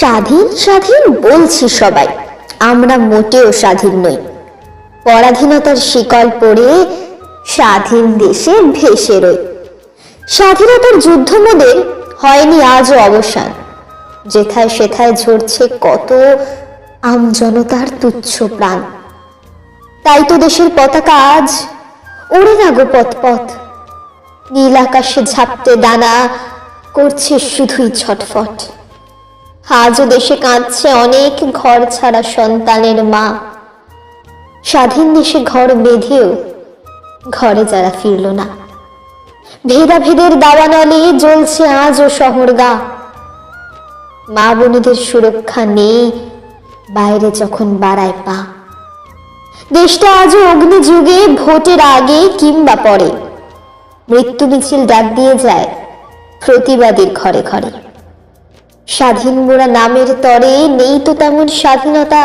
স্বাধীন স্বাধীন বলছি সবাই, আমরা মোটেও স্বাধীন নই। পরাধীনতার শিকল পড়ে স্বাধীন দেশে ভেসে রই। স্বাধীনতার যুদ্ধ মোদের হয়নি আজও অবসান, যেথায় সেথায় ঝরছে কত আমজনতার তুচ্ছ প্রাণ। তাই তো দেশের পতাকা আজ ওড়ে না গো পথ পথ, নীল আকাশে ঝাপটে ডানা করছে শুধুই ছটফট। আজও দেশে কাঁদছে অনেক ঘর ছাড়া সন্তানের মা। স্বাধীন দেশে ঘর বেঁধেও ঘরে যারা ফিরল না, ভেদাভেদের দাবানলে জ্বলছে আজও শহরগা। মা বোনেদের সুরক্ষা নেই বাইরে যখন বাড়ায় পা। দেশটা আজও অগ্নিযুগে ভোটের আগে কিংবা পরে মৃত্যু মিছিল ডাক দিয়ে যায় প্রতিবাদীর ঘরে ঘরে। স্বাধীন মোরা নামের তরে নেই তো তেমন স্বাধীনতা,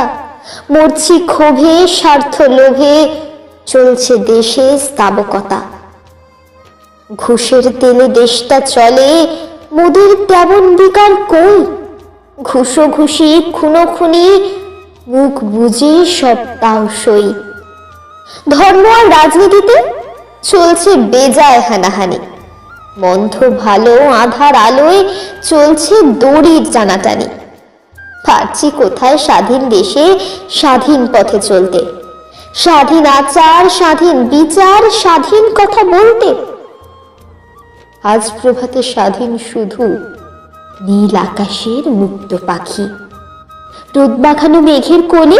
মরছি ক্ষোভে স্বার্থ লোভে চলছে দেশে স্তাবকতা। ঘুষের তেলে দেশটা চলে মোদের তেমন বিকার কই, ঘুষোঘুষি খুনোখুনি মুখ বুঝে সব তাও সই। ধর্ম আর রাজনীতিতে চলছে বেজায় হানাহানি, মন্থ ভালো আধার আলোয় চলছে দড়ির টানাটানি। পারছি কোথায় স্বাধীন দেশে স্বাধীন পথে চলতে, স্বাধীন আচার স্বাধীন বিচার স্বাধীন কথা বলতে। আজ প্রভাতে স্বাধীন শুধু নীল আকাশের মুক্ত পাখি, রোদ মাখানো মেঘের কোলে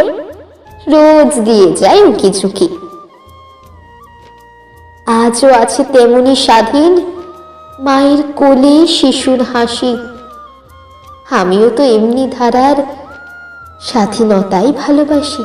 রোজ দিয়ে যায় উকি ঝুঁকি। আজও আছে তেমনি স্বাধীন মায়ের কোলে শিশুর হাসি। আমিও তো এমনি ধারার স্বাধীনতাই ভালোবাসি।